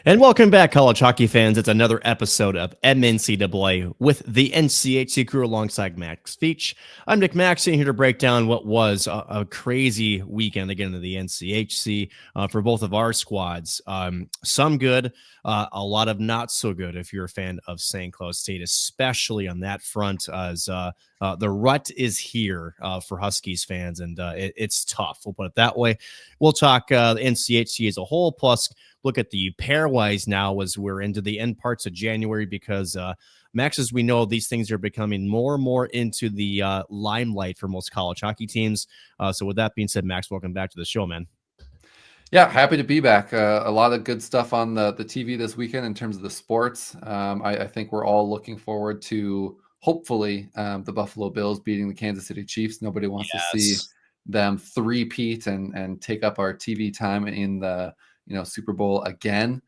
And welcome back, college hockey fans. It's another episode of MNCAA with the NCHC crew alongside Max Veech. I'm Nick Maxson here to break down what was a crazy weekend again in the NCHC for both of our squads. Some good, a lot of not so good if you're a fan of St. Cloud State, especially on that front as the rut is here for Huskies fans, and it's tough. We'll put it that way. We'll talk the NCHC as a whole, plus look at the pairwise now as we're into the end parts of January because, Max, as we know, these things are becoming more and more into the limelight for most college hockey teams. So with that being said, Max, welcome back to the show, man. Yeah, happy to be back. A lot of good stuff on the TV this weekend in terms of the sports. I think we're all looking forward to, hopefully, the Buffalo Bills beating the Kansas City Chiefs. Nobody wants to see them three-peat and take up our TV time in the Super Bowl again.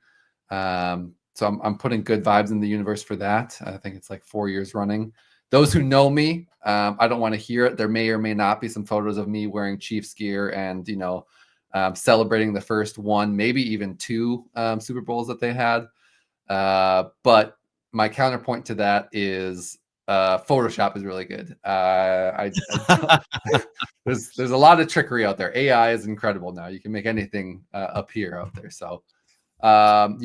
So I'm putting good vibes in the universe for that. I think it's like 4 years running. Those who know me, I don't want to hear it. There may or may not be some photos of me wearing Chiefs gear and celebrating the first one, maybe even two Super Bowls that they had. But my counterpoint to that is Photoshop is really good. There's a lot of trickery out there. AI is incredible now. You can make anything appear out there. So I'm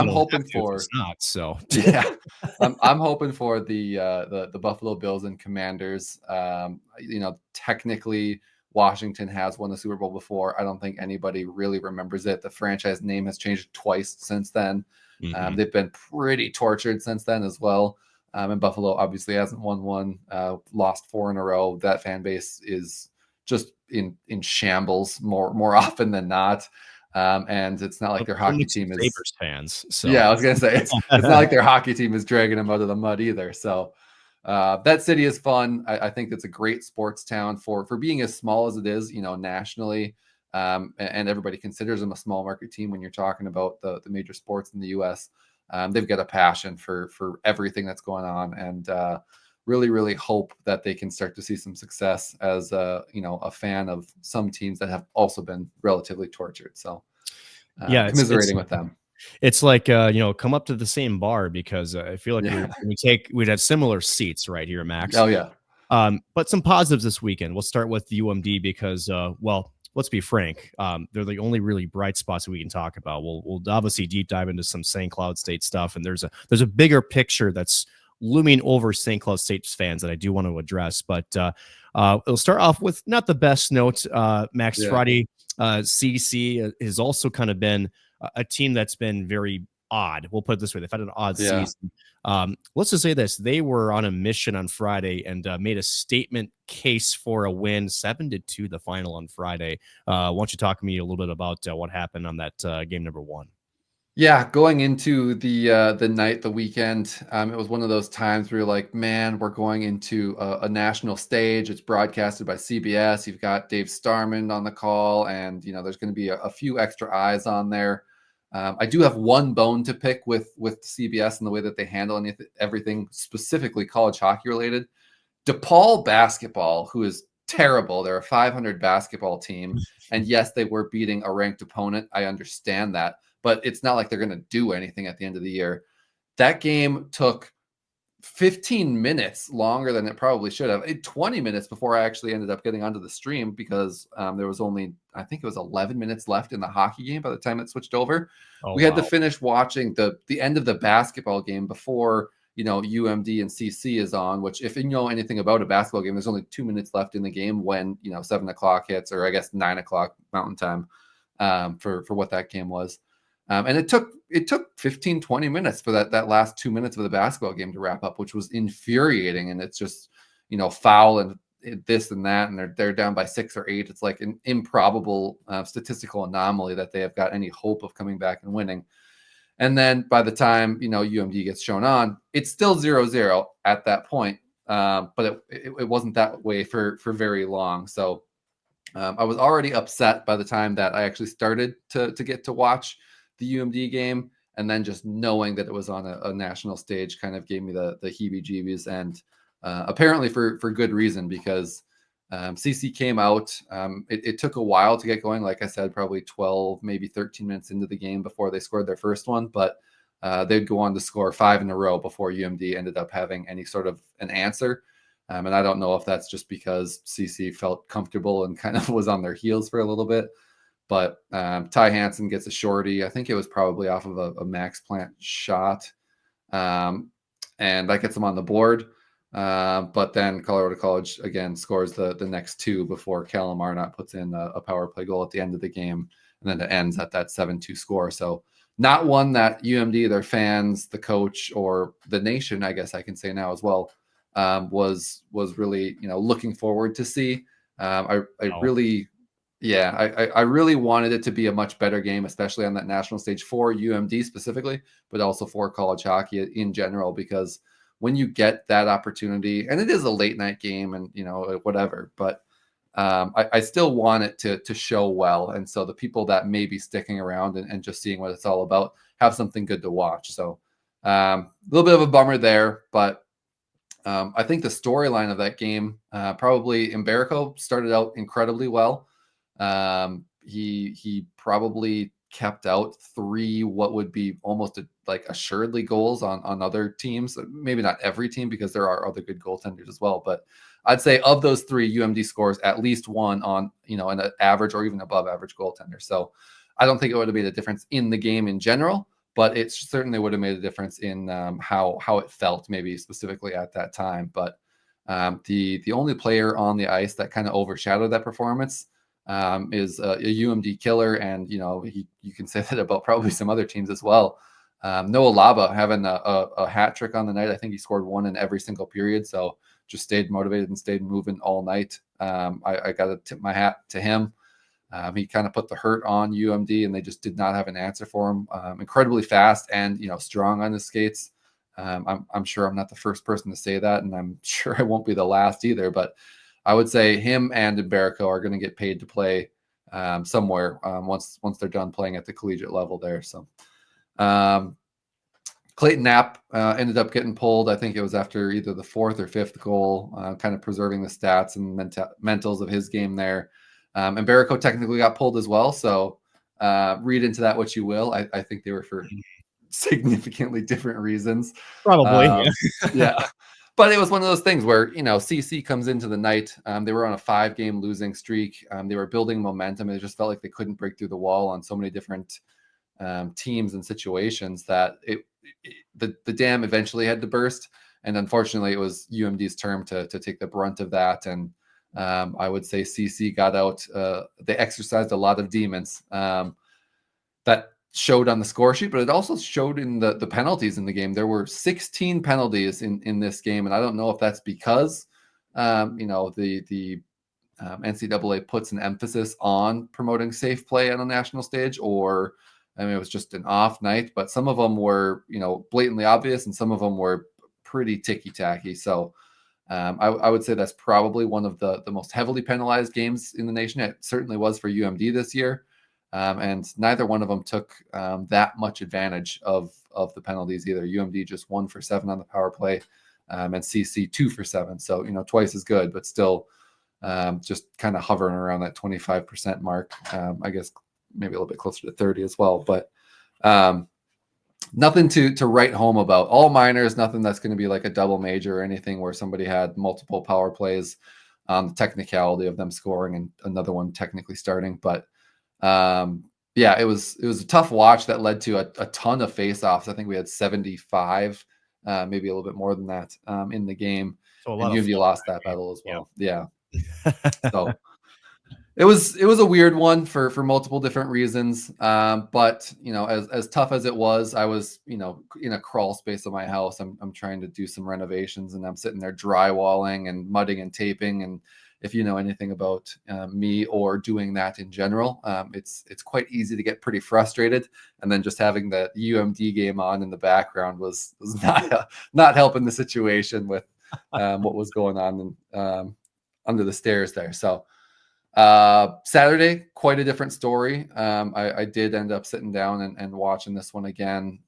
hoping for not so. Yeah, I'm hoping for the Buffalo Bills and Commanders. Technically, Washington has won the Super Bowl before. I don't think anybody really remembers it. The franchise name has changed twice since then. Mm-hmm. They've been pretty tortured since then as well. And Buffalo obviously hasn't won one, lost 4 in a row. That fan base is just in shambles more often than not. And it's not like their hockey team is Sabres fans. So yeah, I was gonna say it's not like their hockey team is dragging them out of the mud either. So that city is fun. I think it's a great sports town for being as small as it is, nationally. And everybody considers them a small market team when you're talking about the major sports in the U.S. They've got a passion for everything that's going on, and really, really hope that they can start to see some success as a fan of some teams that have also been relatively tortured. So commiserating with them. It's like, come up to the same bar because I feel like we'd have similar seats right here, Max. Oh, yeah. But some positives this weekend. We'll start with the UMD because, let's be frank. They're the only really bright spots that we can talk about. We'll obviously deep dive into some St. Cloud State stuff. And there's a bigger picture that's looming over St. Cloud State fans that I do want to address. But it'll start off with not the best note. Max Friday, CC has also kind of been a team that's been very odd. We'll put it this way. They've had an odd season. Let's just say this. They were on a mission on Friday and made a statement case for a win, 7-2, the final on Friday. Why don't you talk to me a little bit about what happened on that game number 1? Yeah, going into the weekend, it was one of those times where you're like, man, we're going into a national stage. It's broadcasted by CBS. You've got Dave Starman on the call, and there's going to be a few extra eyes on there. I do have one bone to pick with CBS and the way that they handle everything specifically college hockey related. DePaul basketball, who is terrible. They're a 500 basketball team. And yes, they were beating a ranked opponent. I understand that. But it's not like they're going to do anything at the end of the year. That game took 15 minutes longer than it probably should have. 20 minutes before I actually ended up getting onto the stream because there was only, I think it was 11 minutes left in the hockey game by the time it switched over. We had to finish watching the end of the basketball game before, UMD and CC is on, which if you know anything about a basketball game, there's only 2 minutes left in the game when, 7 o'clock hits, or I guess 9 o'clock Mountain Time for what that game was. And it took 15, 20 minutes for that last 2 minutes of the basketball game to wrap up, which was infuriating. And it's just, foul and this and that, and they're down by 6 or 8. It's like an improbable statistical anomaly that they have got any hope of coming back and winning. And then by the time, UMD gets shown on, it's still 0-0 at that point. But it wasn't that way for very long. So I was already upset by the time that I actually started to get to watch the UMD game, and then just knowing that it was on a national stage kind of gave me the heebie-jeebies, and apparently for good reason, because CC came out. It took a while to get going. Like I said, probably 12, maybe 13 minutes into the game before they scored their first one. But they'd go on to score 5 in a row before UMD ended up having any sort of an answer. And I don't know if that's just because CC felt comfortable and kind of was on their heels for a little bit. But Ty Hanson gets a shorty. I think it was probably off of a Max Plant shot. And that gets them on the board. But then Colorado College, again, scores the next 2 before Callum Arnott puts in a power play goal at the end of the game. And then it ends at that 7-2 score. So not one that UMD, their fans, the coach, or the nation, I guess I can say now as well, was really, looking forward to see. I really wanted it to be a much better game, especially on that national stage for UMD specifically, but also for college hockey in general, because when you get that opportunity, and it is a late night game and, whatever, but I still want it to show well. And so the people that may be sticking around and just seeing what it's all about have something good to watch. So a little bit of a bummer there, but I think the storyline of that game, probably MBereko started out incredibly well. He probably kept out 3 what would be almost assuredly goals on other teams. Maybe not every team, because there are other good goaltenders as well. But I'd say of those 3, UMD scores at least 1 on an average or even above average goaltender. So I don't think it would have made a difference in the game in general, but it certainly would have made a difference in how it felt, maybe specifically at that time. But the only player on the ice that kind of overshadowed that performance is a UMD killer, and you can say that about probably some other teams as well. Noah Laba having a hat trick on the night. I think he scored 1 in every single period, so just stayed motivated and stayed moving all night. I got to tip my hat to him. He kind of put the hurt on UMD, and they just did not have an answer for him. Incredibly fast and strong on his skates. I'm sure I'm not the first person to say that, and I'm sure I won't be the last either. But I would say him and MBereko are going to get paid to play somewhere once they're done playing at the collegiate level there. So Klayton Knapp ended up getting pulled. I think it was after either the 4th or 5th goal, kind of preserving the stats and mentals of his game there. MBereko technically got pulled as well. So read into that what you will. I think they were for significantly different reasons. Probably. Yeah. But it was one of those things where, CC comes into the night. They were on a 5-game losing streak. They were building momentum. It just felt like they couldn't break through the wall on so many different teams and situations that the dam eventually had to burst. And unfortunately, it was UMD's term to take the brunt of that. And I would say CC got out. They exercised a lot of demons that showed on the score sheet, but it also showed in the penalties in the game. There were 16 penalties in this game, and I don't know if that's because the NCAA puts an emphasis on promoting safe play on a national stage, or it was just an off night. But some of them were blatantly obvious, and some of them were pretty ticky-tacky. So I would say that's probably one of the most heavily penalized games in the nation. It certainly was for UMD this year. And neither one of them took that much advantage of the penalties either. UMD just 1 for 7 on the power play, and CC 2 for 7. So, twice as good, but still just kind of hovering around that 25% mark. I guess maybe a little bit closer to 30 as well. But nothing to write home about. All minors, nothing that's going to be like a double major or anything where somebody had multiple power plays, the technicality of them scoring and another one technically starting. But it was a tough watch that led to a ton of faceoffs. I think we had 75, maybe a little bit more than that in the game. So and UMD lost that battle as well. Yeah. So it was a weird one for multiple different reasons. But as tough as it was, I was in a crawl space of my house. I'm trying to do some renovations, and I'm sitting there drywalling and mudding and taping. And if you know anything about me or doing that in general, it's quite easy to get pretty frustrated. And then just having the UMD game on in the background was not helping the situation with what was going on under the stairs there. So Saturday, quite a different story. I did end up sitting down and watching this one again,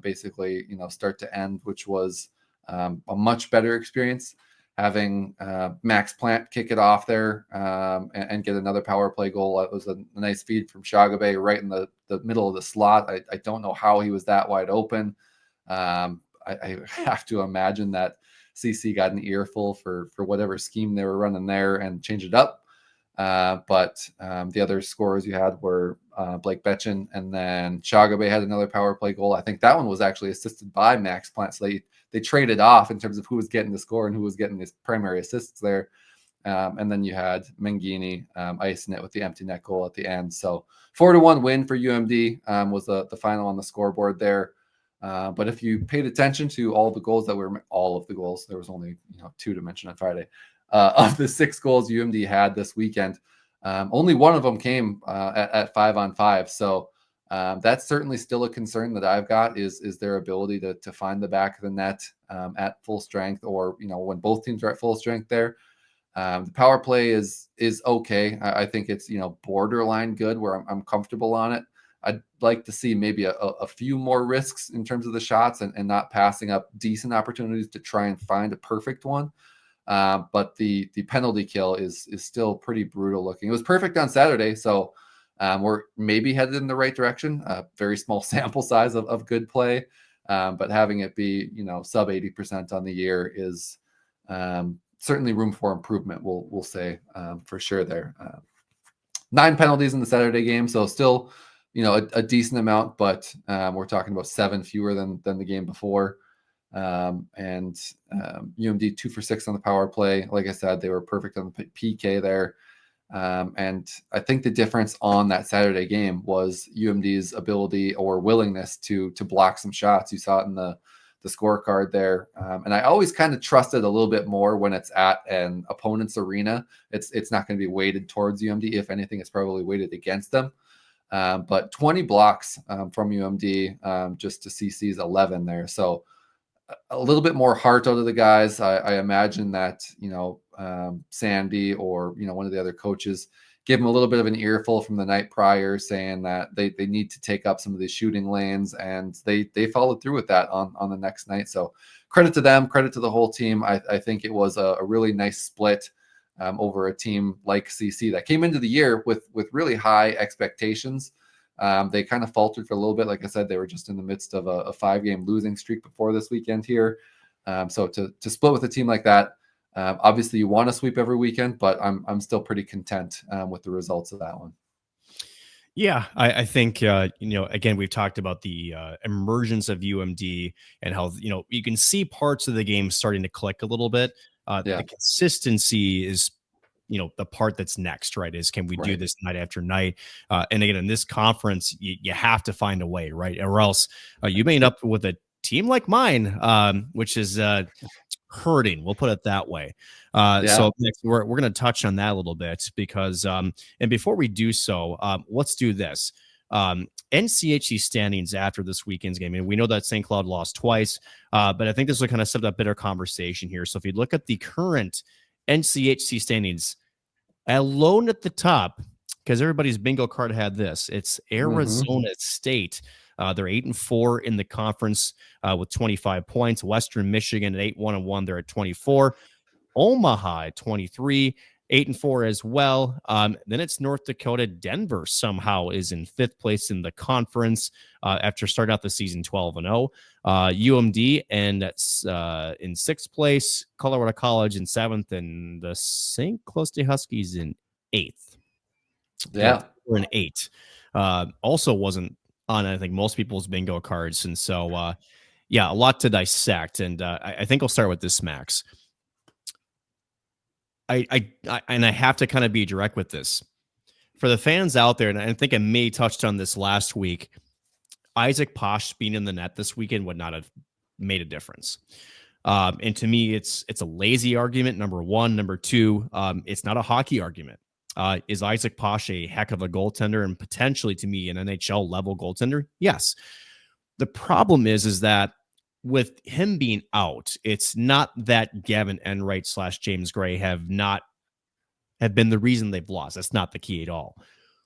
basically, start to end, which was a much better experience. having Max Plante kick it off there and get another power play goal. It was a nice feed from Shaugabay right in the middle of the slot. I don't know how he was that wide open. I have to imagine that CC got an earful for whatever scheme they were running there and changed it up. But the other scorers you had were Blake Bechen, and then Shaugabay had another power play goal. I think that one was actually assisted by Max Plante. So they traded off in terms of who was getting the score and who was getting his primary assists there. And then you had Menghini icing it with the empty net goal at the end. So 4-1 win for UMD was the final on the scoreboard there. But if you paid attention to all of the goals, there was only 2 to mention on Friday. Of the 6 goals UMD had this weekend, only one of them came at 5-on-5. So that's certainly still a concern that I've got is their ability to find the back of the net at full strength, or when both teams are at full strength there. The power play is okay. I think it's borderline good, where I'm comfortable on it. I'd like to see maybe a few more risks in terms of the shots and not passing up decent opportunities to try and find a perfect one. But the penalty kill is still pretty brutal looking. It was perfect on Saturday, so we're maybe headed in the right direction. Very small sample size of good play, but having it be sub 80% on the year is certainly room for improvement. We'll say for sure there. 9 penalties in the Saturday game, so still a decent amount, but we're talking about 7 fewer than the game before. And UMD 2 for 6 on the power play. Like I said, they were perfect on the PK there. And I think the difference on that Saturday game was UMD's ability or willingness to block some shots. You saw it in the scorecard there. And I always kind of trusted a little bit more when it's at an opponent's arena. It's not going to be weighted towards UMD. If anything, it's probably weighted against them. But 20 blocks from UMD just to CC's 11 there. So a little bit more heart out of the guys. I imagine that, Sandy or, one of the other coaches give them a little bit of an earful from the night prior, saying that they need to take up some of these shooting lanes, and they followed through with that on the next night. So credit to them, credit to the whole team. I think it was a really nice split over a team like CC that came into the year with really high expectations. They kind of faltered for a little bit. Like I said, they were just in the midst of a 5-game losing streak before this weekend here. So to split with a team like that, obviously you want to sweep every weekend, but I'm still pretty content with the results of that one. Yeah, I think, again, we've talked about the emergence of UMD and how, you can see parts of the game starting to click a little bit. The consistency is, the part that's next, right? Is can we do this night after night? And again, in this conference, you have to find a way, right? Or else you may end up with a team like mine, which is hurting. We'll put it that way. So next, we're going to touch on that a little bit because, and before we do so, let's do this. NCHC standings after this weekend's game. And we know that St. Cloud lost twice, but I think this will kind of set up a better conversation here. So if you look at the current NCHC standings, alone at the top, because everybody's bingo card had this, it's Arizona State. They're 8-4 in the conference with 25 points. Western Michigan at 8-1-1. They're at 24. Omaha at 23, 8-4 as well. Then it's North Dakota. Denver somehow is in 5th place in the conference after starting out the season 12-0. UMD and in 6th place. Colorado College in 7th, and the St. Close to Huskies in 8th. Yeah, we're in 8. Also wasn't on, I think, most people's bingo cards, and so a lot to dissect. And I think I'll start with this, Max. I have to kind of be direct with this for the fans out there, and I think I may touched on this last week. Isaac Posh being in the net this weekend would not have made a difference. And to me, it's a lazy argument, number one. Number two, it's not a hockey argument. Is Isaac Posh a heck of a goaltender and potentially, to me, an NHL level goaltender? Yes. The problem is that with him being out, it's not that Gavin Enright / James Gray have been the reason they've lost. That's not the key at all.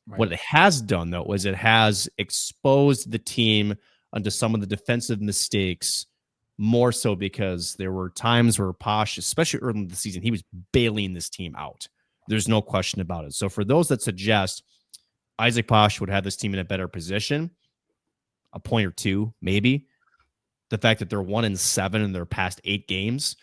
Right. What it has done, though, is it has exposed the team onto some of the defensive mistakes more so because there were times where Posh, especially early in the season, he was bailing this team out. There's no question about it. So for those that suggest Isaac Posh would have this team in a better position, a point or two, maybe, the fact that they're 1-7 in their past 8 games,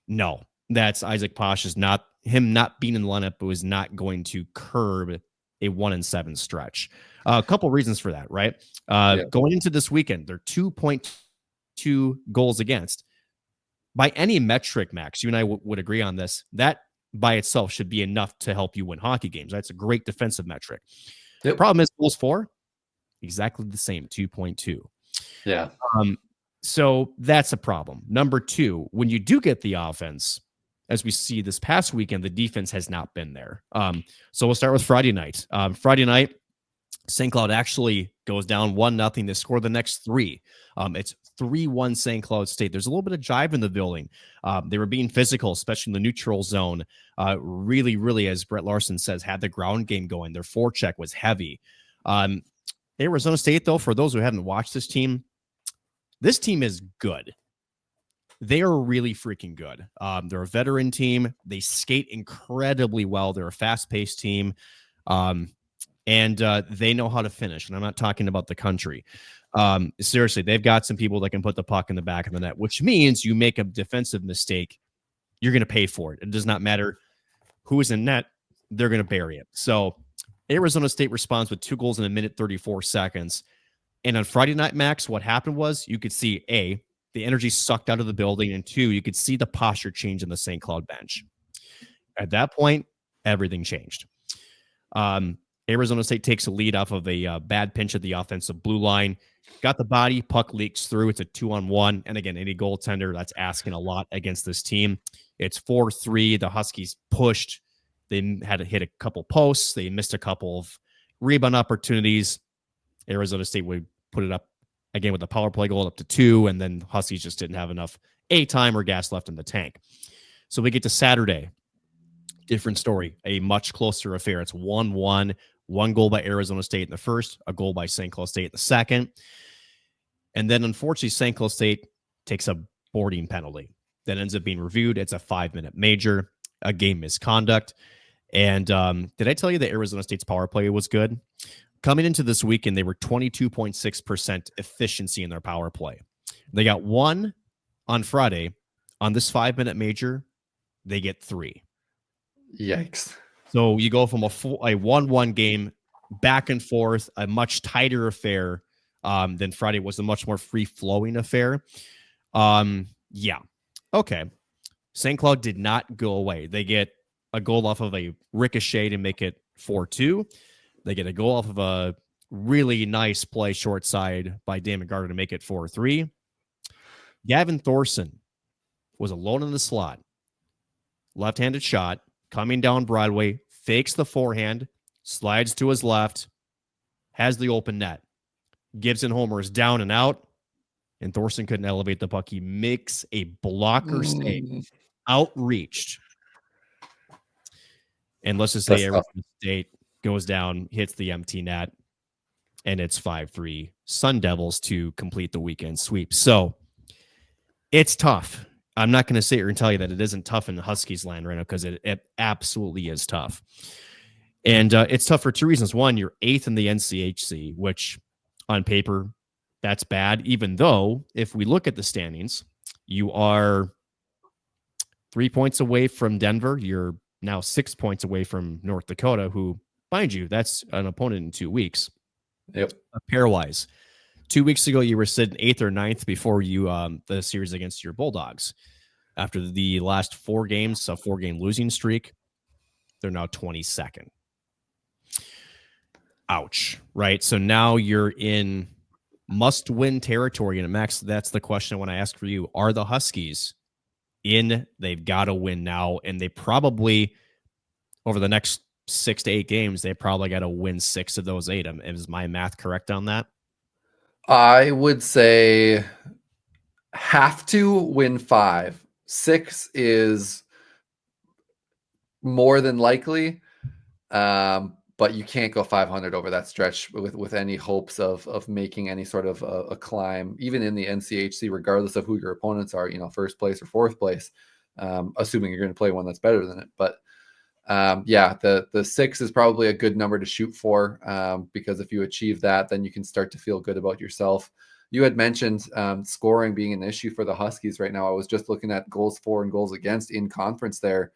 no, that's Isaac Posh is not him not being in the lineup was not going to curb a 1-7 stretch. A couple reasons for that, right? Going into this weekend, they're 2.2 goals against. By any metric, Max, you and I would agree on this. That by itself should be enough to help you win hockey games. That's a great defensive metric. The problem is goals for exactly the same, 2.2. Yeah. So that's a problem. Number 2, when you do get the offense, as we see this past weekend, the defense has not been there. So we'll start with Friday night. Friday night, St. Cloud actually goes down 1-0. They score the next 3. It's 3-1 St. Cloud State. There's a little bit of jive in the building. They were being physical, especially in the neutral zone. Really, really, as Brett Larson says, had the ground game going. Their forecheck was heavy. Arizona State, though, for those who haven't watched this team is good. They are really freaking good. They're a veteran team. They skate incredibly well. They're a fast-paced team. And they know how to finish. And I'm not talking about the country. Seriously, they've got some people that can put the puck in the back of the net, which means you make a defensive mistake, you're going to pay for it. It does not matter who is in net. They're going to bury it. So Arizona State responds with 2 goals in 1:34. And on Friday night, Max, what happened was you could see, A, the energy sucked out of the building, and 2, you could see the posture change in the St. Cloud bench. At that point, everything changed. Arizona State takes a lead off of a bad pinch at the offensive blue line. Got the body, puck leaks through. It's a 2-on-1. And again, any goaltender, that's asking a lot against this team. It's 4-3. The Huskies pushed. They had to hit a couple posts. They missed a couple of rebound opportunities. Arizona State would put it up again with a power play goal up to 2, and then Huskies just didn't have enough time or gas left in the tank. So we get to Saturday. Different story, a much closer affair. It's 1-1, 1 goal by Arizona State in the first, a goal by St. Cloud State in the second. And then, unfortunately, St. Cloud State takes a boarding penalty that ends up being reviewed. It's a 5-minute major, a game misconduct. And did I tell you that Arizona State's power play was good? Coming into this weekend, they were 22.6% efficiency in their power play. They got 1 on Friday. On this 5-minute major, they get 3. Yikes. So you go from a 1-1 game back and forth, a much tighter affair than Friday was, a much more free-flowing affair. Yeah. Okay. St. Cloud did not go away. They get a goal off of a ricochet to make it 4-2. They get a goal off of a really nice play short side by Damon Gardner to make it 4-3. Gavin Thorson was alone in the slot. Left-handed shot, coming down Broadway, fakes the forehand, slides to his left, has the open net. Gibson Homer is down and out, and Thorson couldn't elevate the puck. He makes a blocker save, outreached. And let's just say Arizona State goes down, hits the empty net, and it's 5-3 Sun Devils to complete the weekend sweep. So it's tough. I'm not going to sit here and tell you that it isn't tough in the Huskies land right now, because it absolutely is tough. And it's tough for 2 reasons. One, you're 8th in the NCHC, which on paper, that's bad, even though if we look at the standings, you are 3 points away from Denver. You're now 6 points away from North Dakota, who, mind you, that's an opponent in 2 weeks. Yep. Pairwise. 2 weeks ago, you were sitting 8th or 9th before you the series against your Bulldogs. After the last 4 games, a 4-game losing streak, they're now 22nd. Ouch, right? So now you're in must-win territory. And Max, that's the question I want to ask for you. Are the Huskies in? They've got to win now, and they probably, over the next 6 to 8 games, they probably got to win 6 of those 8. Is my math correct on that? I would say have to win 5. 6 is more than likely. But but you can't go 500 over that stretch with any hopes of making any sort of a climb, even in the NCHC, regardless of who your opponents are, first place or fourth place, assuming you're going to play one that's better than it. But yeah, the 6 is probably a good number to shoot for, because if you achieve that, then you can start to feel good about yourself. You had mentioned scoring being an issue for the Huskies right now. I was just looking at goals for and goals against in conference there.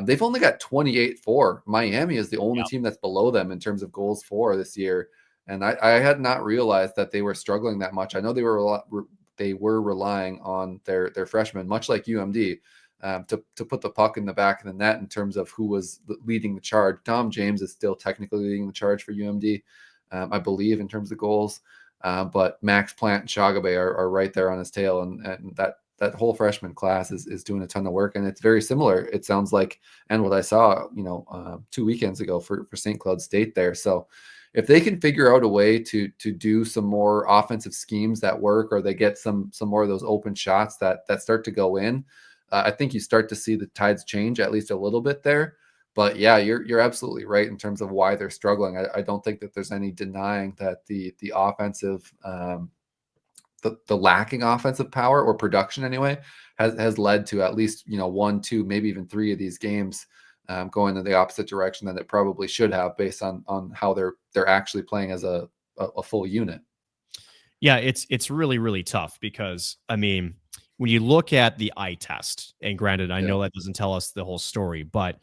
They've only got 28-4. Miami is the only team that's below them in terms of goals for this year. And I had not realized that they were struggling that much. I know they were relying on their freshmen, much like UMD, to put the puck in the back of the net in terms of who was leading the charge. Tom James is still technically leading the charge for UMD, I believe, in terms of goals. But Max Plante and Shaugabay are right there on his tail, and that whole freshman class is doing a ton of work, and it's very similar, it sounds like, and what I saw 2 weekends ago for St. Cloud State there. So if they can figure out a way to do some more offensive schemes that work, or they get some more of those open shots that start to go in, I think you start to see the tides change at least a little bit there. But yeah, you're absolutely right in terms of why they're struggling. I don't think that there's any denying that the offensive, the lacking offensive power or production anyway has led to at least 1, 2, maybe even 3 of these games going in the opposite direction than it probably should have, based on how they're actually playing as a full unit. Yeah, it's really, really tough because, I mean, when you look at the eye test, and granted, I know that doesn't tell us the whole story, but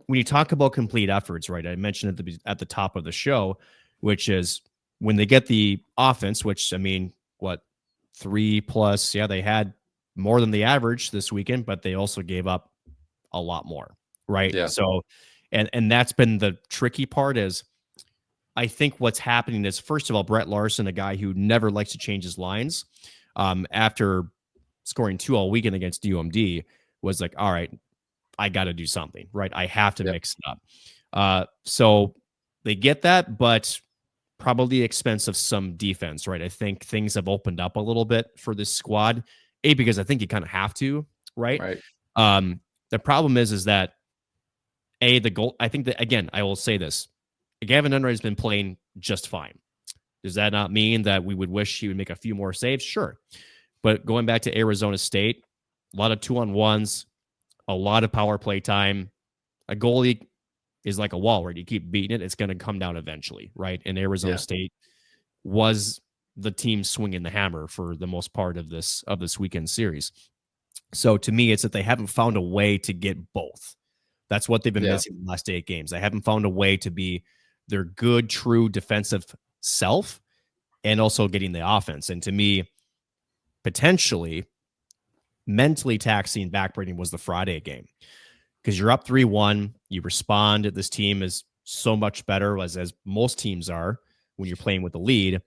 when you talk about complete efforts, right? I mentioned at the top of the show, which is when they get the offense, which, I mean, what, 3+? Yeah, they had more than the average this weekend, but they also gave up a lot more, right? Yeah. So, and that's been the tricky part. Is I think what's happening is, first of all, Brett Larson, a guy who never likes to change his lines, after scoring 2 all weekend against UMD, was like, all right, I got to do something, right? I have to mix it up. So they get that, but probably the expense of some defense, right? I think things have opened up a little bit for this squad, because I think you kind of have to, right? The problem is that the goal. I think that, again, I will say this: Gavin Unruh has been playing just fine. Does that not mean that we would wish he would make a few more saves? Sure, but going back to Arizona State, a lot of 2-on-1s. A lot of power play time. A goalie is like a wall, right? You keep beating it, it's going to come down eventually, right? And Arizona State was the team swinging the hammer for the most part of this weekend series. So to me, it's that they haven't found a way to get both. That's what they've been missing the last 8 games. They haven't found a way to be their good, true defensive self and also getting the offense. And to me, potentially mentally taxing, backbreaking was the Friday game, because you're up 3-1. You respond. This team is so much better, as most teams are when you're playing with the lead.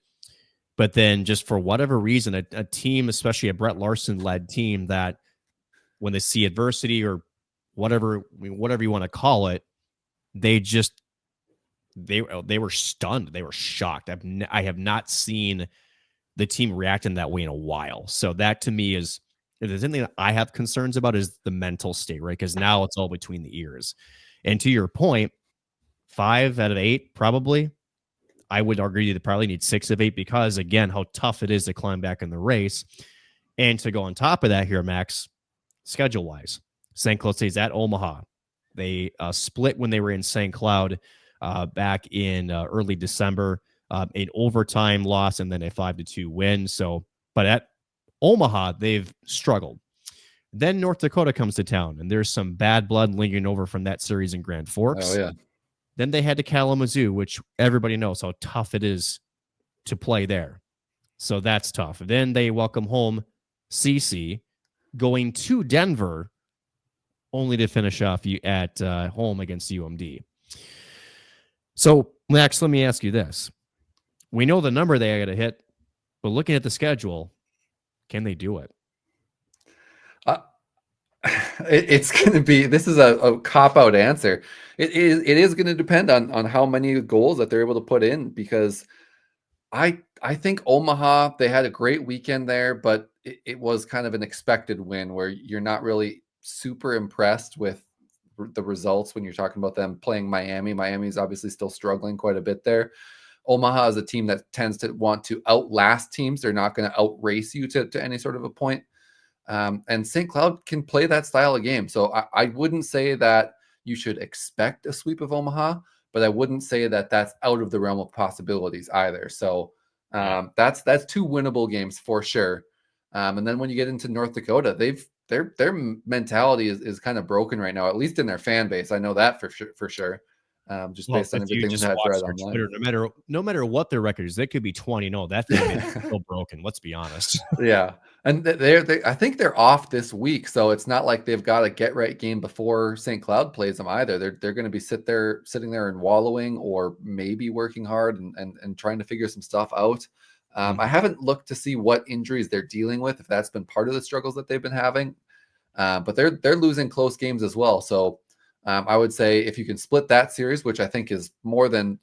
But then, just for whatever reason, a team, especially a Brett Larson-led team, that when they see adversity or whatever you want to call it, they were stunned. They were shocked. I have not seen the team react in that way in a while. So that, to me, is, if there's anything that I have concerns about, is the mental state, right? Because now it's all between the ears. And to your point, 5 out of 8, probably. I would argue they probably need 6 of 8, because, again, how tough it is to climb back in the race. And to go on top of that here, Max, schedule-wise, St. Cloud State's at Omaha. They split when they were in St. Cloud back in early December, an overtime loss, and then a 5-2 win. So, but at Omaha, they've struggled. Then North Dakota comes to town, and there's some bad blood lingering over from that series in Grand Forks. Then they head to Kalamazoo, which everybody knows how tough it is to play there. So that's tough. Then they welcome home CC, going to Denver, only to finish off at home against UMD. So, Max, let me ask you this. We know the number they got to hit, but looking at the schedule, can they do it? It's going to be, this is a cop-out answer. It is going to depend on how many goals that they're able to put in, because I think Omaha, they had a great weekend there, but it was kind of an expected win, where you're not really super impressed with the results when you're talking about them playing Miami. Miami's obviously still struggling quite a bit there. Omaha is a team that tends to want to outlast teams. They're not going to outrace you to any sort of a point. And St. Cloud can play that style of game. So I wouldn't say that you should expect a sweep of Omaha, but I wouldn't say that that's out of the realm of possibilities either. So that's 2 winnable games for sure. And then when you get into North Dakota, their mentality is kind of broken right now, at least in their fan base. I know that for sure. Just based on everything that I've read online. Twitter, no matter what their record is, they could be 20-0. That thing is still broken. Let's be honest. Yeah, and I think they're off this week, so it's not like they've got a get right game before St. Cloud plays them either. They're going to be sitting there and wallowing, or maybe working hard and trying to figure some stuff out. I haven't looked to see what injuries they're dealing with, if that's been part of the struggles that they've been having. But they're losing close games as well. So I would say if you can split that series, which I think is more than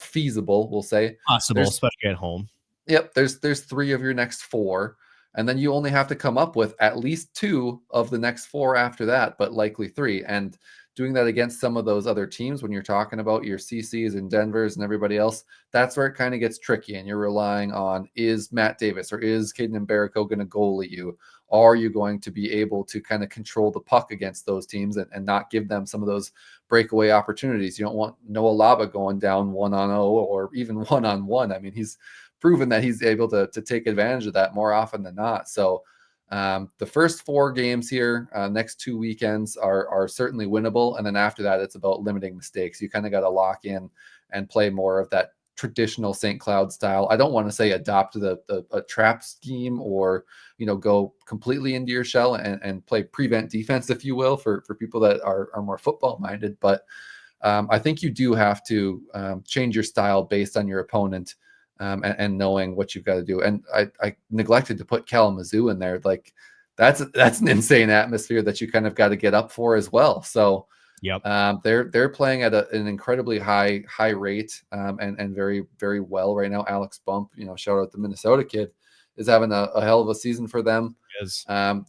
feasible, we'll say possible, especially at home. Yep, there's 3 of your next 4, and then you only have to come up with at least 2 of the next 4 after that, but likely 3. And doing that against some of those other teams, when you're talking about your CCs and Denvers and everybody else, that's where it kind of gets tricky. And you're relying on, is Matt Davis or is Klayton MBereko going to goalie you? Are you going to be able to kind of control the puck against those teams and not give them some of those breakaway opportunities? You don't want Noah Laba going down 1-0 or even 1-on-1. I mean, he's proven that he's able to take advantage of that more often than not. So the first 4 games here, next 2 weekends are certainly winnable. And then after that, it's about limiting mistakes. You kind of got to lock in and play more of that traditional St. Cloud style. I don't want to say adopt a trap scheme or, go completely into your shell and play prevent defense, if you will, for people that are more football minded. But I think you do have to change your style based on your opponent. And knowing what you've got to do. And I neglected to put Kalamazoo in there. Like that's an insane atmosphere that you kind of got to get up for as well. So they're playing at an incredibly high rate and very, very well right now. Alex Bump, shout out the Minnesota kid, is having a hell of a season for them. Yes.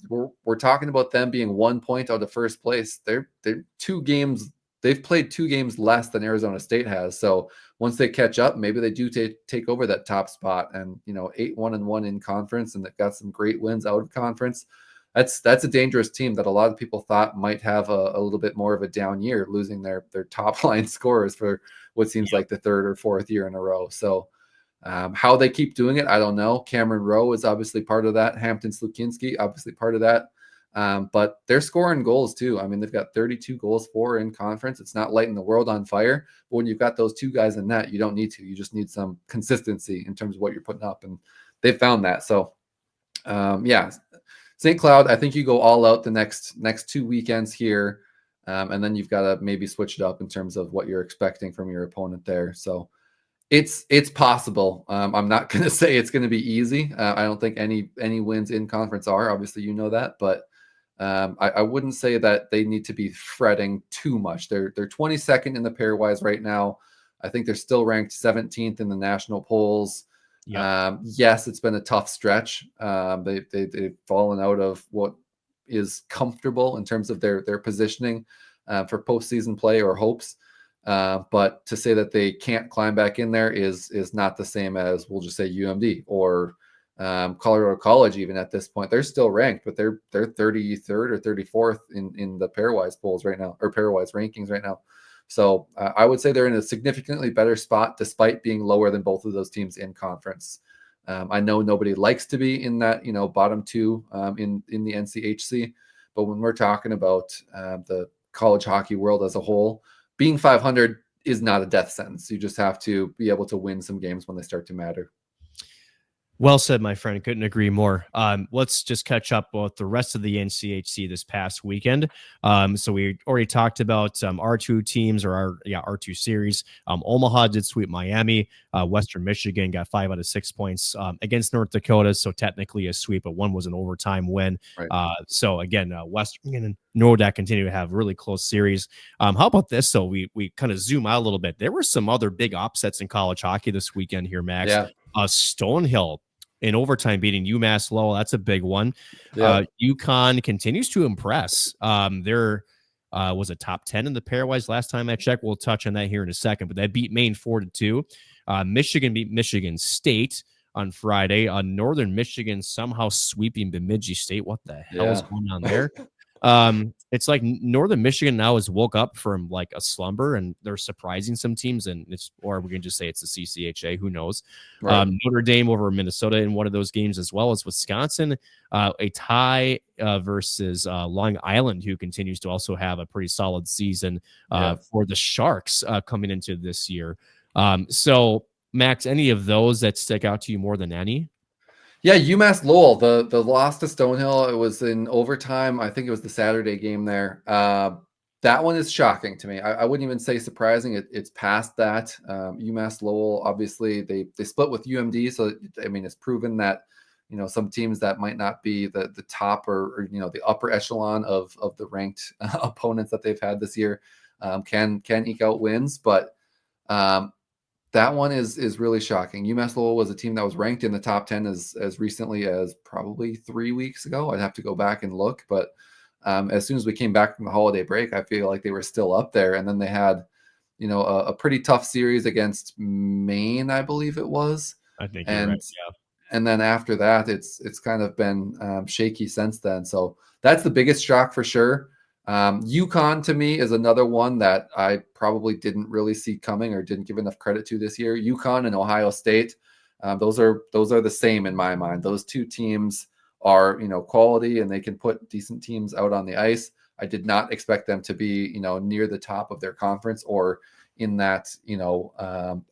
We're talking about them being 1 point out of first place. They're 2 games. They've played 2 games less than Arizona State has. So once they catch up, maybe they do take over that top spot. And 8-1-1 in conference, and they've got some great wins out of conference. That's a dangerous team that a lot of people thought might have a little bit more of a down year, losing their top line scorers for what seems like the 3rd or 4th year in a row. So how they keep doing it, I don't know. Cameron Rowe is obviously part of that. Hampton Slukinski, obviously part of that. But they're scoring goals too. I mean, they've got 32 goals for in conference. It's not lighting the world on fire, but when you've got those 2 guys in net, you don't need to. You just need some consistency in terms of what you're putting up, and they found that. So, St. Cloud, I think you go all out the next 2 weekends here, and then you've got to maybe switch it up in terms of what you're expecting from your opponent there. So, it's possible. I'm not going to say it's going to be easy. I don't think any wins in conference are. Obviously, that, but. I wouldn't say that they need to be fretting too much. They're 22nd in the pairwise right now. I think they're still ranked 17th in the national polls. Yep. Yes, it's been a tough stretch. They've fallen out of what is comfortable in terms of their positioning for postseason play or hopes. But to say that they can't climb back in there is not the same as, we'll just say, UMD or Colorado College. Even at this point, they're still ranked, but they're 33rd or 34th in the pairwise polls right now, or pairwise rankings right now. So I would say they're in a significantly better spot despite being lower than both of those teams in conference. I know nobody likes to be in that bottom 2 in the NCHC, but when we're talking about the college hockey world as a whole, being 500 is not a death sentence. You just have to be able to win some games when they start to matter. Well said, my friend. Couldn't agree more. Let's just catch up with the rest of the NCHC this past weekend. So we already talked about our 2 teams, or our 2 series. Omaha did sweep Miami. Western Michigan got 5 out of 6 points against North Dakota. So technically a sweep, but one was an overtime win. Right. So again, Western and Nordak continue to have really close series. How about this? So we kind of zoom out a little bit. There were some other big upsets in college hockey this weekend here, Max. Yeah. Stonehill in overtime beating UMass Lowell. That's a big one. Yeah. UConn continues to impress. They're was a top 10 in the pairwise last time I checked. We'll touch on that here in a second, but that beat Maine 4-2. Michigan beat Michigan State on Friday. Northern Michigan somehow sweeping Bemidji State. What the hell is going on there? It's like Northern Michigan now has woke up from like a slumber and they're surprising some teams, and or we can just say it's the CCHA, who knows. Right. Notre Dame over Minnesota in one of those games, as well as Wisconsin, a tie versus Long Island, who continues to also have a pretty solid season for the Sharks coming into this year. So Max, any of those that stick out to you more than any? Yeah, UMass Lowell, the loss to Stonehill, it was in overtime. I think it was the Saturday game there. That one is shocking to me. I wouldn't even say surprising. It's past that. UMass Lowell, obviously, they split with UMD. So, I mean, it's proven that, some teams that might not be the top or the upper echelon of the ranked opponents that they've had this year can eke out wins. But that one is really shocking. UMass Lowell was a team that was ranked in the top 10 as recently as probably 3 weeks ago. I'd have to go back and look, but as soon as we came back from the holiday break, I feel like they were still up there. And then they had, a pretty tough series against Maine, I believe it was. I think you're right. Yeah. And then after that, it's kind of been shaky since then. So that's the biggest shock for sure. UConn to me is another one that I probably didn't really see coming or didn't give enough credit to this year. UConn and Ohio State, those are the same in my mind. Those two teams are quality and they can put decent teams out on the ice. I did not expect them to be near the top of their conference or in that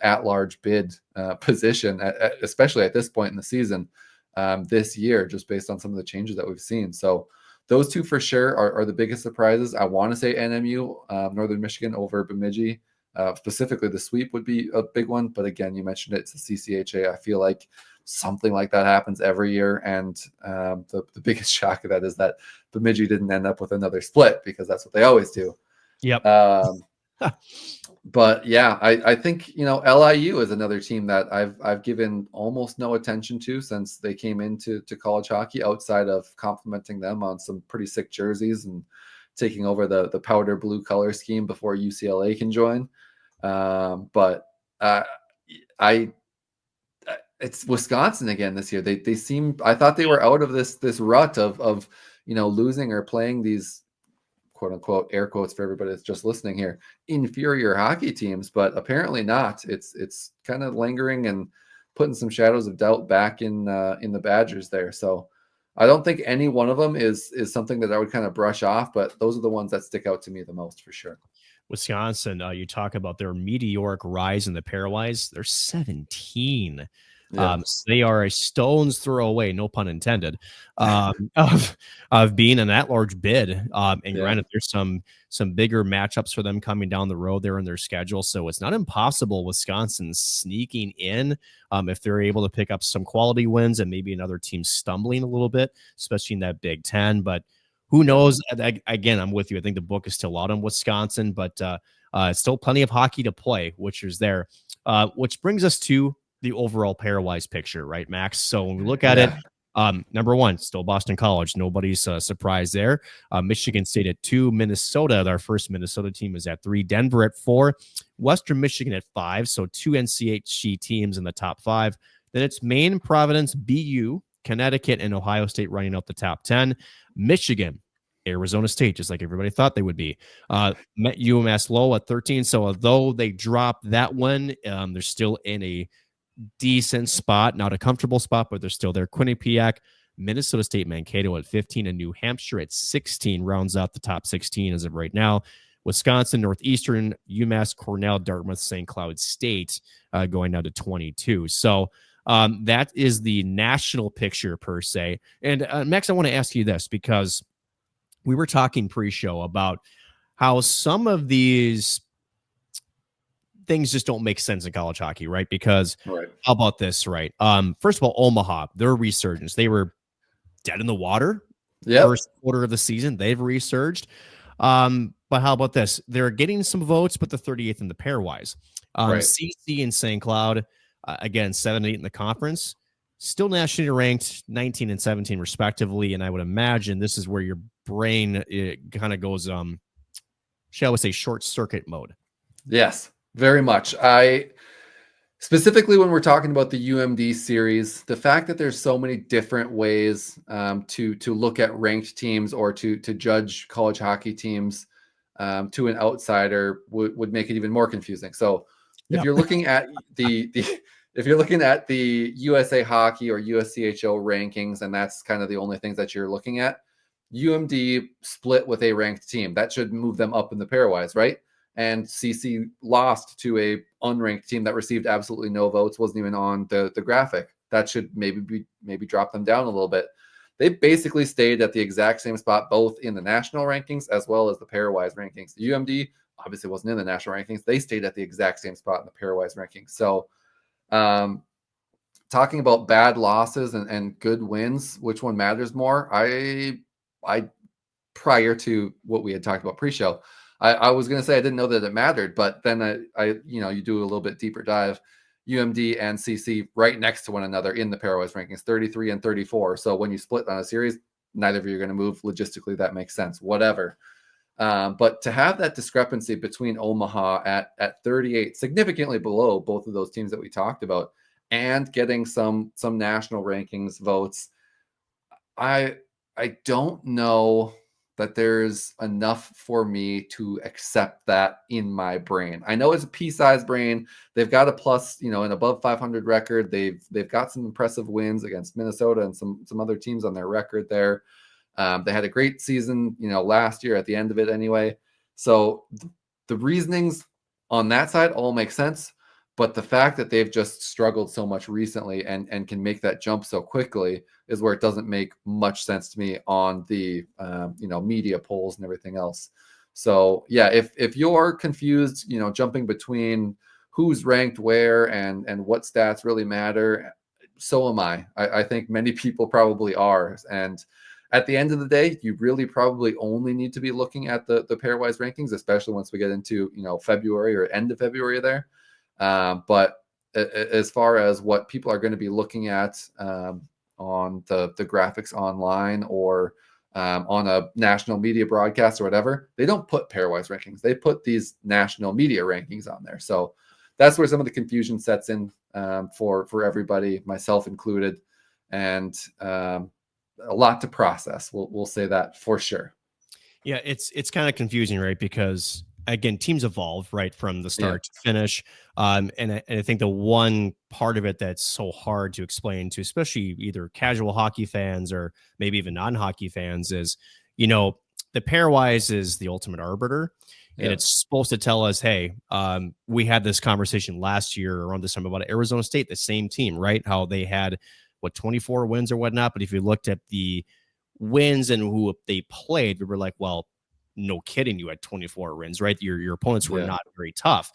at-large bid position, especially at this point in the season this year, just based on some of the changes that we've seen. So those two for sure are the biggest surprises. I want to say NMU, Northern Michigan over Bemidji. Specifically, the sweep would be a big one. But again, you mentioned it's the CCHA. I feel like something like that happens every year. And the biggest shock of that is that Bemidji didn't end up with another split because that's what they always do. Yep. But yeah, I think LIU is another team that I've given almost no attention to since they came into college hockey, outside of complimenting them on some pretty sick jerseys and taking over the powder blue color scheme before UCLA can join. But it's Wisconsin again this year. They seem, I thought they were out of this rut of losing or playing these quote unquote air quotes for everybody that's just listening here, inferior hockey teams, but apparently not. It's kind of lingering and putting some shadows of doubt back in the Badgers there. So I don't think any one of them is something that I would kind of brush off, but those are the ones that stick out to me the most for sure. Wisconsin, you talk about their meteoric rise in the pairwise. They're 17. Yeah. So they are a stone's throw away, no pun intended, of being an at-large bid. And granted, there's some bigger matchups for them coming down the road there in their schedule. So it's not impossible Wisconsin sneaking in if they're able to pick up some quality wins and maybe another team stumbling a little bit, especially in that Big Ten. But who knows? Again, I'm with you. I think the book is still out on Wisconsin, but still plenty of hockey to play, which is there. Which brings us to the overall pairwise picture, right, Max? So when we look at it, number one, still Boston College. Nobody's surprised there. Michigan State at 2. Minnesota, our first Minnesota team, is at 3. Denver at 4. Western Michigan at 5. So 2 NCHC teams in the top 5. Then it's Maine, Providence, BU, Connecticut, and Ohio State running out the top 10. Michigan, Arizona State, just like everybody thought they would be. UMass Lowell at 13. So although they dropped that one, they're still in a decent spot, not a comfortable spot, but they're still there. Quinnipiac, Minnesota State, Mankato at 15, and New Hampshire at 16 rounds out the top 16 as of right now. Wisconsin, Northeastern, UMass, Cornell, Dartmouth, St. Cloud State going down to 22. So that is the national picture per se. And Max, I want to ask you this because we were talking pre-show about how some of these things just don't make sense in college hockey, right? Because how about this, right? First of all, Omaha, their resurgence, they were dead in the water. First quarter of the season, they've resurged. But how about this? They're getting some votes, but the 38th in the pairwise. CC and St. Cloud, again, 7 and 8 in the conference, still nationally ranked 19 and 17 respectively. And I would imagine this is where your brain kind of goes shall we say, short circuit mode. Yes, very much. Specifically, when we're talking about the UMD series, the fact that there's so many different ways to look at ranked teams or to judge college hockey teams to an outsider would make it even more confusing. So if you're looking at if you're looking at the USA Hockey or USCHO rankings, and that's kind of the only things that you're looking at, UMD split with a ranked team. That should move them up in the pairwise, right? And CC lost to a unranked team that received absolutely no votes, wasn't even on the graphic. That should maybe drop them down a little bit. They basically stayed at the exact same spot, both in the national rankings as well as the pairwise rankings. The UMD obviously wasn't in the national rankings. They stayed at the exact same spot in the pairwise rankings. So talking about bad losses and good wins, which one matters more? I prior to what we had talked about pre-show, I was going to say I didn't know that it mattered, but then you do a little bit deeper dive. UMD and CC right next to one another in the pairwise rankings, 33 and 34. So when you split on a series, neither of you are going to move. Logistically, that makes sense. Whatever. But to have that discrepancy between Omaha at 38, significantly below both of those teams that we talked about, and getting some national rankings votes, I don't know that there's enough for me to accept that in my brain. I know it's a pea-sized brain. They've got a plus, an above 500 record. They've got some impressive wins against Minnesota and some other teams on their record there. They had a great season, last year at the end of it anyway. So the reasonings on that side all make sense. But the fact that they've just struggled so much recently and can make that jump so quickly is where it doesn't make much sense to me on the media polls and everything else. So yeah, if you're confused, jumping between who's ranked where and what stats really matter, so am I. I think many people probably are. And at the end of the day, you really probably only need to be looking at the pairwise rankings, especially once we get into February or end of February there. But as far as what people are going to be looking at on the graphics online or on a national media broadcast or whatever, they don't put pairwise rankings. They put these national media rankings on there. So that's where some of the confusion sets in for everybody, myself included, and a lot to process. We'll say that for sure. Yeah, it's kind of confusing, right? Because again, teams evolve right from the start to finish. And I think the one part of it that's so hard to explain to, especially either casual hockey fans or maybe even non-hockey fans, is, the pairwise is the ultimate arbiter. And it's supposed to tell us, hey, we had this conversation last year around this time about Arizona State, the same team, right? How they had 24 wins or whatnot. But if you looked at the wins and who they played, we were like, well, no kidding, you had 24 wins, right? Your opponents were not very tough.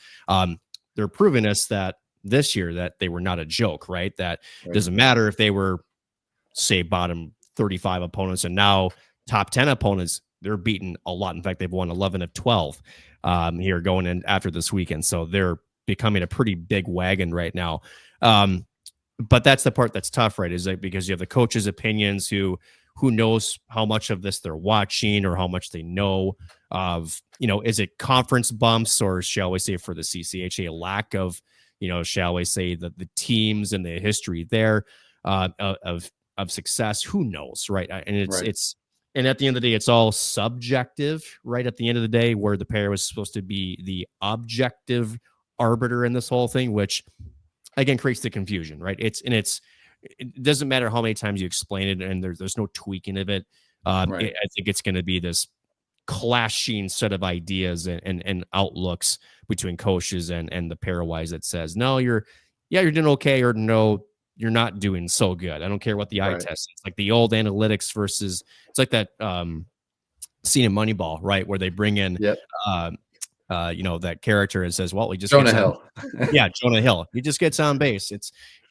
They're proving us that this year that they were not a joke, right? That doesn't matter if they were, say, bottom 35 opponents and now top 10 opponents, they're beating a lot. In fact, they've won 11 of 12 here going in after this weekend. So they're becoming a pretty big wagon right now. But that's the part that's tough, right? Is that because you have the coaches' opinions who knows how much of this they're watching or how much they know of, is it conference bumps, or shall we say for the CCHA, lack of, shall we say the teams and the history there of success, who knows, right? And it's, and at the end of the day, it's all subjective, right? At the end of the day, where the pair was supposed to be the objective arbiter in this whole thing, which again creates the confusion, right? It doesn't matter how many times you explain it, and there's no tweaking of it. I think it's going to be this clashing set of ideas and outlooks between coaches and the pairwise that says, no, you're doing okay, or no, you're not doing so good. I don't care what the eye test is. It's like the old analytics versus, it's like that scene in Moneyball, right, where they bring in that character and says, well, he just Jonah Hill. Jonah Hill. He just gets on base.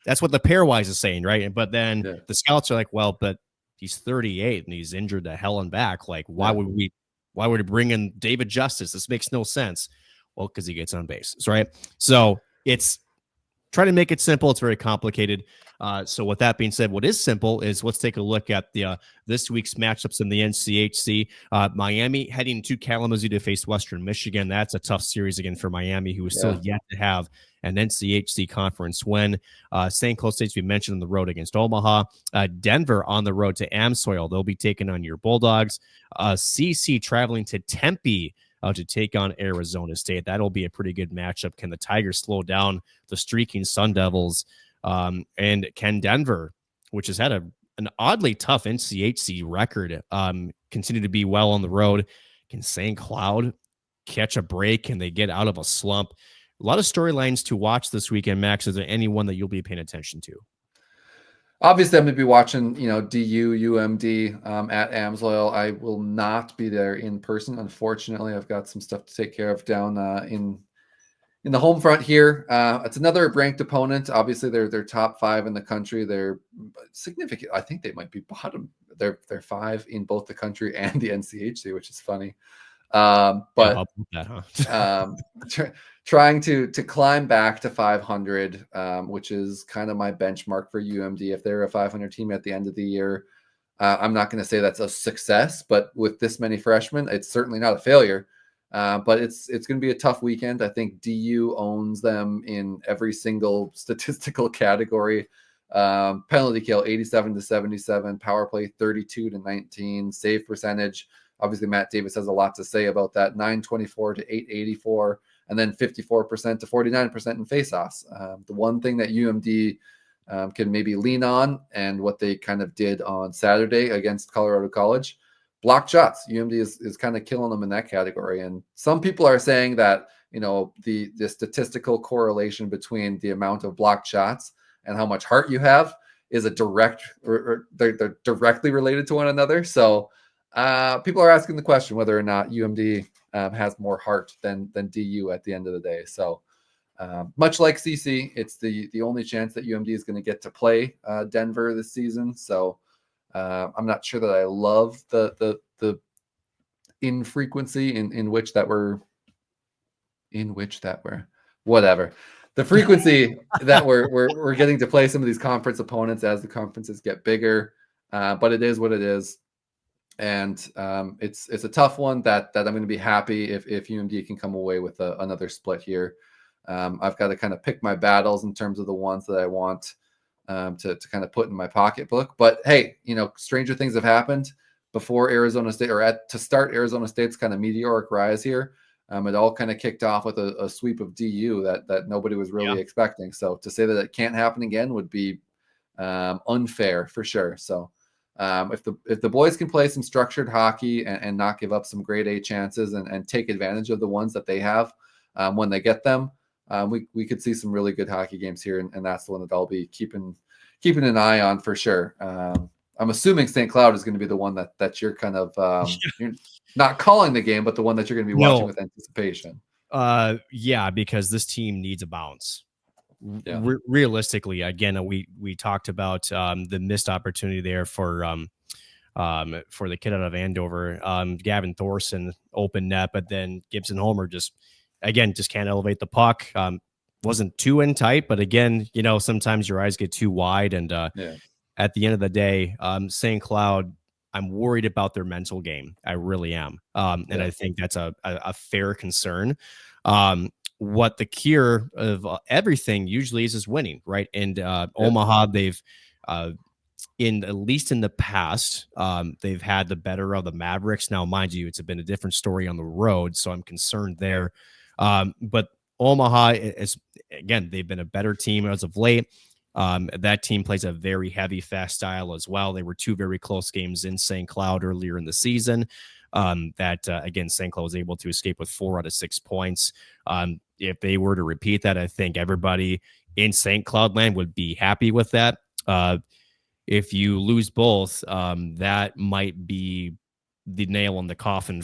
That's what the pairwise is saying, right? But then the scouts are like, well, but he's 38 and he's injured to hell and back. Like, why would we bring in David Justice? This makes no sense. Well, because he gets on base, right? So it's try to make it simple. It's very complicated. So with that being said, what is simple is let's take a look at the this week's matchups in the NCHC. Miami heading to Kalamazoo to face Western Michigan. That's a tough series again for Miami, who is still yet to have an NCHC conference win. St. Cloud State's we mentioned on the road against Omaha. Denver on the road to Amsoil. They'll be taking on your Bulldogs. CC traveling to Tempe to take on Arizona State. That'll be a pretty good matchup. Can the Tigers slow down the streaking Sun Devils? And can Denver, which has had an oddly tough NCHC record, continue to be well on the road? Can St. Cloud catch a break? Can they get out of a slump? A lot of storylines to watch this weekend, Max. Is there any one that you'll be paying attention to? Obviously, I'm going to be watching, DU UMD at Amsoil. I will not be there in person. Unfortunately, I've got some stuff to take care of down in the home front here. It's another ranked opponent. Obviously, they're top 5 in the country. They're significant. I think they might be bottom. They're 5 in both the country and the NCHC, which is funny. But trying to climb back to 500, which is kind of my benchmark for UMD. If they're a 500 team at the end of the year, I'm not going to say that's a success, but with this many freshmen, it's certainly not a failure. But it's going to be a tough weekend. I think DU owns them in every single statistical category. Penalty kill 87-77, power play 32-19, save percentage. Obviously, Matt Davis has a lot to say about that. 924 to 884, and then 54% to 49% in faceoffs. The one thing that UMD can maybe lean on, and what they kind of did on Saturday against Colorado College, blocked shots. UMD is kind of killing them in that category. And some people are saying that, the statistical correlation between the amount of blocked shots and how much heart you have is a direct, or they're directly related to one another. So people are asking the question whether or not UMD has more heart than DU at the end of the day. So much like CC, it's the only chance that UMD is going to get to play Denver this season. So I'm not sure that I love the infrequency in which that we're whatever. The frequency that we're getting to play some of these conference opponents as the conferences get bigger. But it is what it is. And it's a tough one that I'm going to be happy if UMD can come away with another split here. I've got to kind of pick my battles in terms of the ones that I want to kind of put in my pocketbook. But hey, stranger things have happened before Arizona State, or to start Arizona State's kind of meteoric rise here. It all kind of kicked off with a sweep of DU that nobody was really expecting. So to say that it can't happen again would be unfair for sure. So if the boys can play some structured hockey and not give up some grade A chances and take advantage of the ones that they have when they get them, we could see some really good hockey games here, and that's the one that I'll be keeping an eye on for sure. I'm assuming St. Cloud is going to be the one that you're kind of you're not calling the game, but the one that you're going to be watching with anticipation. Because this team needs a bounce. Realistically, again, we talked about the missed opportunity there for the kid out of Andover, Gavin Thorson, open net, but then Gibson Homer just can't elevate the puck. Wasn't too in tight, but again, sometimes your eyes get too wide, and at the end of the day, St. Cloud, I'm worried about their mental game. I really am, and I think that's a fair concern. What the cure of everything usually is winning, right? And Omaha, they've at least in the past, they've had the better of the Mavericks. Now, mind you, it's been a different story on the road, so I'm concerned there. But Omaha is, again, they've been a better team as of late. That team plays a very heavy, fast style as well. They were 2 very close games in St. Cloud earlier in the season. Again, St. Cloud was able to escape with 4 out of 6 points. If they were to repeat that, I think everybody in St. Cloud land would be happy with that. If you lose both, that might be the nail in the coffin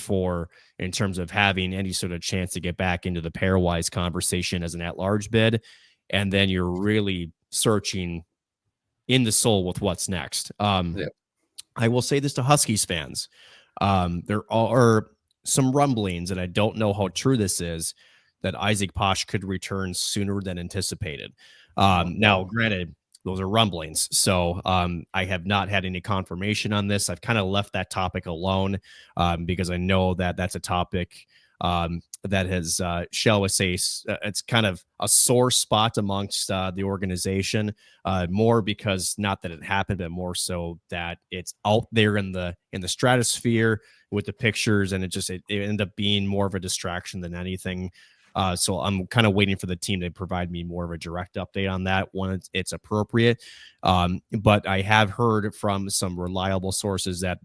in terms of having any sort of chance to get back into the pairwise conversation as an at-large bid. And then you're really searching in the soul with what's next. I will say this to Huskies fans. There are some rumblings, and I don't know how true this is, that Isaac Posh could return sooner than anticipated. Now, granted, those are rumblings. So I have not had any confirmation on this. I've kind of left that topic alone because I know that that's a topic that has, shall we say, it's kind of a sore spot amongst the organization. More because not that it happened, but more so that it's out there in the stratosphere with the pictures, and it ended up being more of a distraction than anything. So I'm kind of waiting for the team to provide me more of a direct update on that when it's appropriate. But I have heard from some reliable sources that,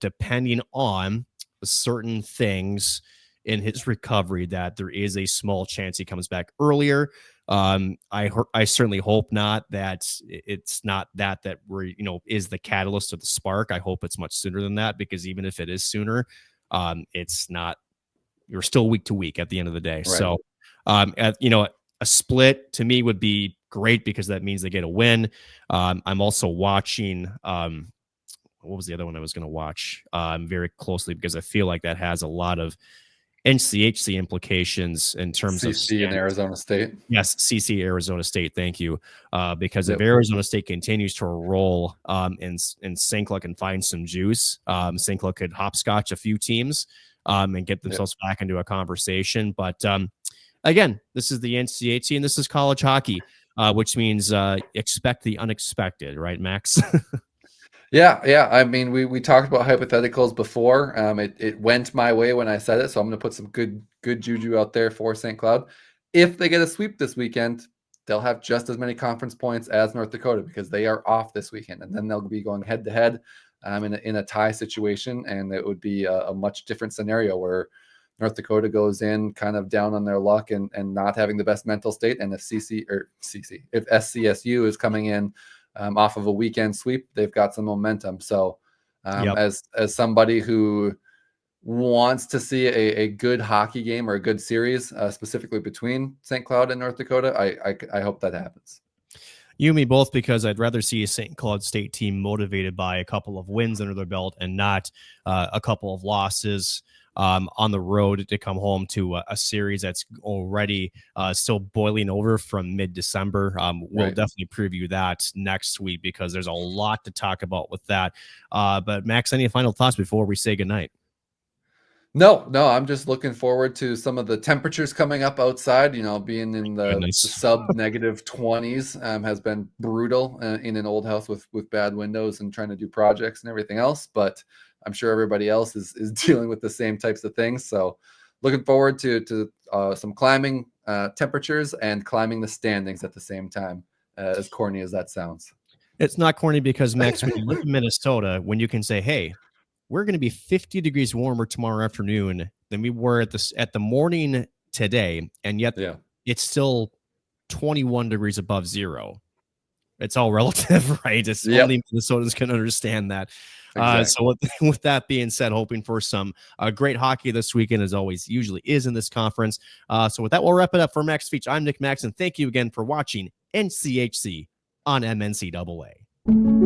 depending on certain things in his recovery, that there is a small chance he comes back earlier. I certainly hope not, that it's not that we're, is the catalyst or the spark. I hope it's much sooner than that, because even if it is sooner, it's not, you're still week to week at the end of the day. Right. So, a split to me would be great because that means they get a win. I'm also watching, what was the other one I was going to watch very closely, because I feel like that has a lot of NCHC implications in terms of CC in Arizona State. Yes, CC Arizona State. Thank you. Because if Arizona State continues to roll and St. Cloud can find some juice, St. Cloud could hopscotch a few teams and get themselves back into a conversation. But again, this is the NCHC and this is college hockey, which means expect the unexpected, right, Max? Yeah. I mean, we talked about hypotheticals before. It went my way when I said it, so I'm going to put some good juju out there for St. Cloud. If they get a sweep this weekend, they'll have just as many conference points as North Dakota, because they are off this weekend, and then they'll be going head to head in a tie situation, and it would be a much different scenario where North Dakota goes in kind of down on their luck and not having the best mental state, and if SCSU is coming in off of a weekend sweep, they've got some momentum. So as somebody who wants to see a good hockey game or a good series, specifically between St. Cloud and North Dakota, I hope that happens. You and me both, because I'd rather see a St. Cloud State team motivated by a couple of wins under their belt and not a couple of losses on the road to come home to a series that's already still boiling over from mid-December. We'll definitely preview that next week, because there's a lot to talk about with that. But Max, any final thoughts before we say goodnight? No, I'm just looking forward to some of the temperatures coming up outside. Being in the sub negative 20s has been brutal in an old house with bad windows and trying to do projects and everything else. But I'm sure everybody else is dealing with the same types of things. So looking forward to some climbing temperatures and climbing the standings at the same time, as corny as that sounds. It's not corny, because, Max, when you live in Minnesota, when you can say, hey, we're going to be 50 degrees warmer tomorrow afternoon than we were at the morning today, and yet it's still 21 degrees above zero. It's all relative, right? It's only Minnesotans can understand that. Exactly. So with that being said, hoping for some great hockey this weekend, as always usually is in this conference. So with that, we'll wrap it up. For Max Veech, I'm Nick Maxson. Thank you again for watching NCHC on MNCAA.